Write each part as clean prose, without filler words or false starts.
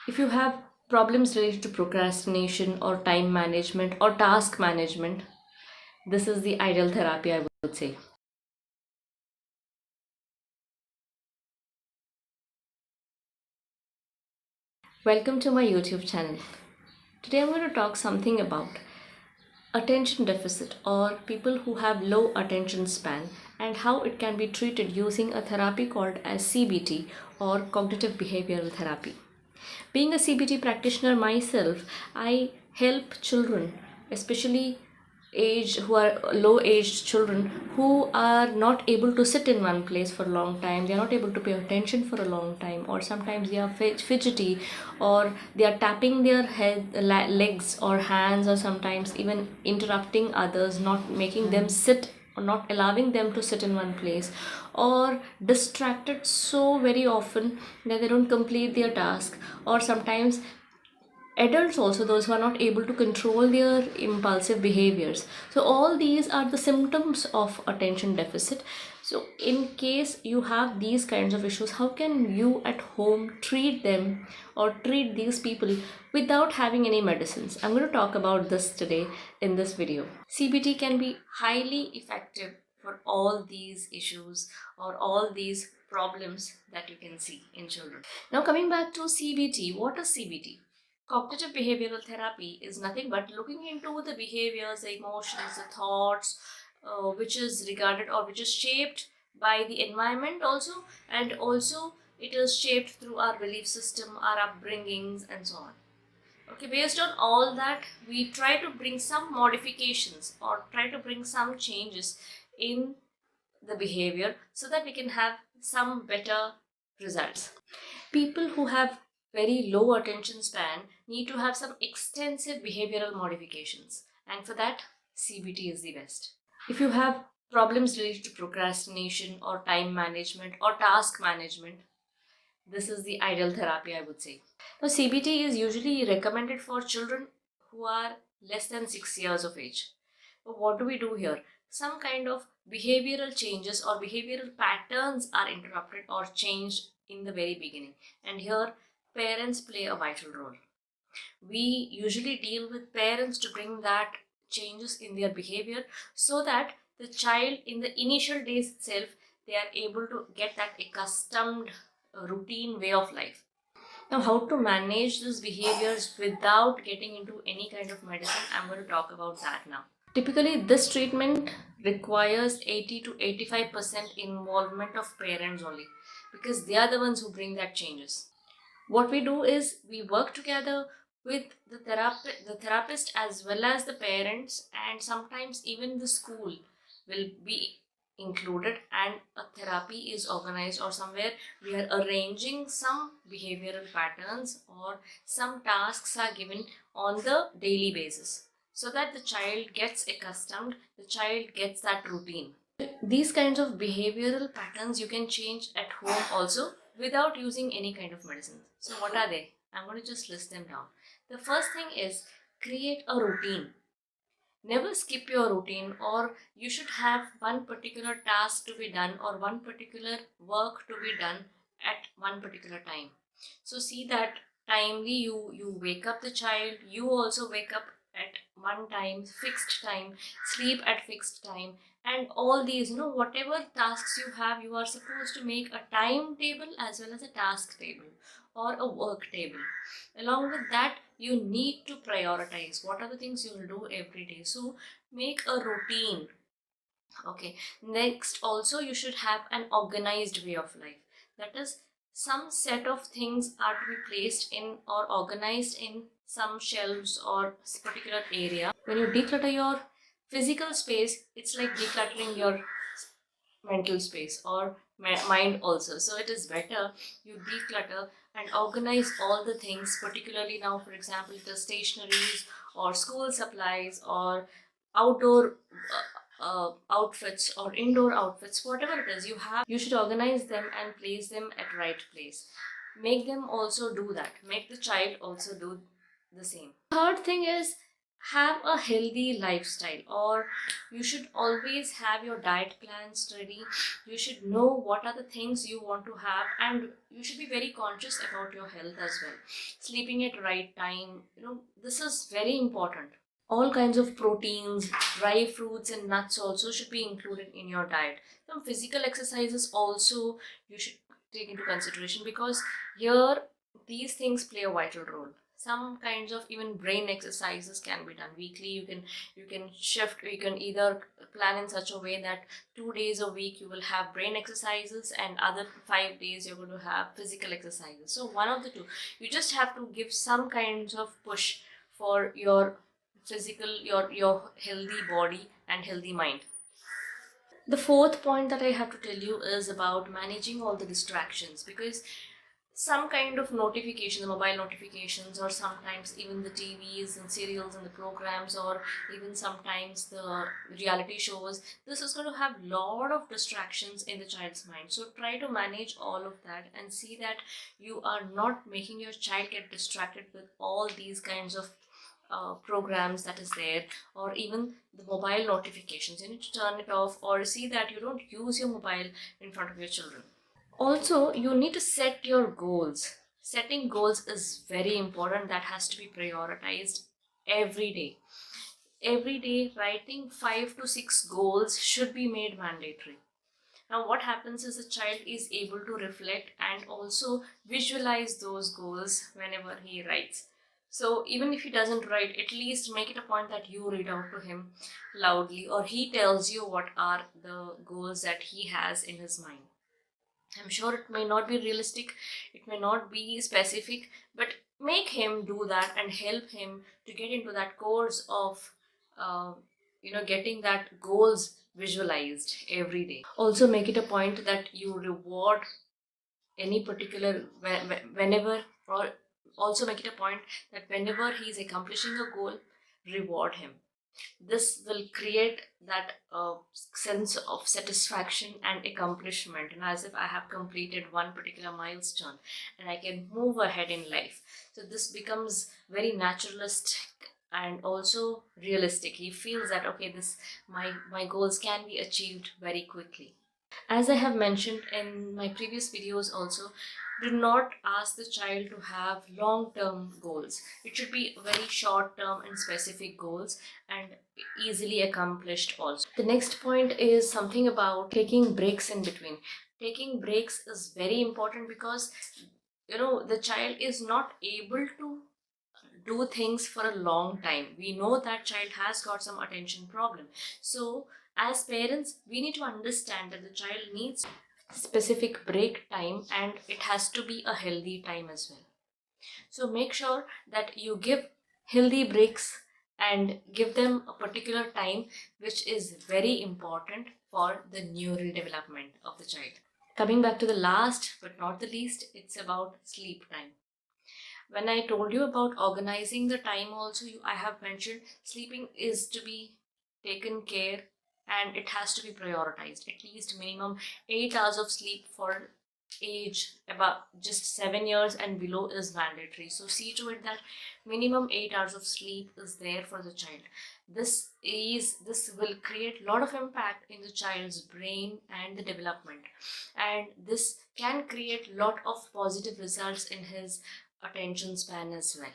If you have problems related to procrastination or time management or task management, this is the ideal therapy, I would say. Welcome to my YouTube channel. Today I'm going to talk something about attention deficit or people who have low attention span and how it can be treated using a therapy called as CBT or cognitive behavioral therapy. Being a CBT practitioner myself, I help children, especially who are low aged children who are not able to sit in one place for a long time. They are not able to pay attention for a long time, or sometimes they are fidgety, or they are tapping their legs or hands, or sometimes even interrupting others, not making them sit or not allowing them to sit in one place, or distracted so very often that they don't complete their task, or sometimes adults also, those who are not able to control their impulsive behaviors. So all these are the symptoms of attention deficit. So in case you have these kinds of issues, how can you at home treat them or treat these people without having any medicines? I'm going to talk about this today in this video. CBT can be highly effective for all these issues or all these problems that you can see in children. Now coming back to CBT, what is CBT? Cognitive behavioral therapy is nothing but looking into the behaviors, the emotions, the thoughts, which is regarded or which is shaped by the environment also, and also it is shaped through our belief system, our upbringings, and so on. Okay, based on all that, we try to bring some modifications or try to bring some changes in the behavior so that we can have some better results. People who have very low attention span need to have some extensive behavioral modifications, and for that CBT is the best. If you have problems related to procrastination or time management or task management, this is the ideal therapy, I would say. Now CBT is usually recommended for children who are less than 6 years of age. But what do we do here? Some kind of behavioral changes or behavioral patterns are interrupted or changed in the very beginning, and here parents play a vital role. We usually deal with parents to bring that changes in their behavior so that the child in the initial days itself, they are able to get that accustomed routine way of life. Now, how to manage these behaviors without getting into any kind of medicine, I'm going to talk about that now. Typically, this treatment requires 80 to 85% involvement of parents only, because they are the ones who bring that changes. What we do is we work together with the therapist as well as the parents, and sometimes even the school will be included, and a therapy is organized, or somewhere we are arranging some behavioral patterns or some tasks are given on the daily basis so that the child gets accustomed, the child gets that routine. These kinds of behavioral patterns you can change at home also without using any kind of medicines. So what are they? I'm going to just list them down. The first thing is create a routine. Never skip your routine, or you should have one particular task to be done or one particular work to be done at one particular time. So see that timely you wake up the child, you also wake up at one time, fixed time, sleep at fixed time, and all these, whatever tasks you have, you are supposed to make a timetable as well as a task table or a work table. Along with that, you need to prioritize what are the things you will do every day. So make a routine. Okay, next also you should have an organized way of life. That is, some set of things are to be placed in or organized in some shelves or particular area. When you declutter your physical space, it's like decluttering your mental space or mind also. So it is better you declutter and organize all the things, particularly now, for example, the stationaries or school supplies or outdoor outfits or indoor outfits, whatever it is you have, you should organize them and place them at right place. Make them also do that. Make the child also do the same. Third thing is have a healthy lifestyle, or you should always have your diet plans ready. You should know what are the things you want to have, and you should be very conscious about your health as well. Sleeping at right time, this is very important. All kinds of proteins, dry fruits and nuts also should be included in your diet. Some physical exercises also you should take into consideration, because here these things play a vital role. Some kinds of even brain exercises can be done weekly. You can shift, you can either plan in such a way that 2 days a week you will have brain exercises, and other 5 days you're going to have physical exercises. So one of the two, you just have to give some kinds of push for your physical, your healthy body and healthy mind. The fourth point that I have to tell you is about managing all the distractions, because some kind of notifications, the mobile notifications, or sometimes even the TVs and serials and the programs, or even sometimes the reality shows, this is going to have lot of distractions in the child's mind. So try to manage all of that and see that you are not making your child get distracted with all these kinds of programs that is there, or even the mobile notifications. You need to turn it off, or see that you don't use your mobile in front of your children. Also, you need to set your goals. Setting goals is very important. That has to be prioritized every day. Every day, writing 5 to 6 goals should be made mandatory. Now, what happens is the child is able to reflect and also visualize those goals whenever he writes. So, even if he doesn't write, at least make it a point that you read out to him loudly, or he tells you what are the goals that he has in his mind. I'm sure it may not be realistic, it may not be specific, but make him do that and help him to get into that course of, getting that goals visualized every day. Also, make it a point that you reward any particular, whenever, or also make it a point that whenever he's accomplishing a goal, reward him. This will create that sense of satisfaction and accomplishment, and as if I have completed one particular milestone and I can move ahead in life. So this becomes very naturalistic and also realistic. He feels that, okay, this my goals can be achieved very quickly. As I have mentioned in my previous videos also, do not ask the child to have long-term goals. It should be very short-term and specific goals, and easily accomplished also. The next point is something about taking breaks in between. Taking breaks is very important, because the child is not able to do things for a long time. We know that child has got some attention problem. So as parents, we need to understand that the child needs specific break time, and it has to be a healthy time as well. So make sure that you give healthy breaks and give them a particular time, which is very important for the neural development of the child. Coming back to the last but not the least, it's about sleep time. When I told you about organizing the time also, I have mentioned sleeping is to be taken care, and it has to be prioritized. At least minimum 8 hours of sleep for age about just 7 years and below is mandatory. So see to it that minimum 8 hours of sleep is there for the child. This will create a lot of impact in the child's brain and the development, and this can create a lot of positive results in his attention span as well.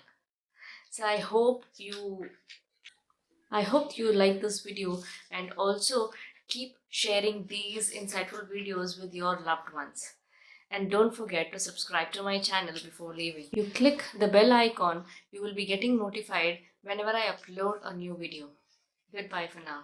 So I hope you like this video, and also keep sharing these insightful videos with your loved ones. And don't forget to subscribe to my channel before leaving. You click the bell icon, you will be getting notified whenever I upload a new video. Goodbye for now.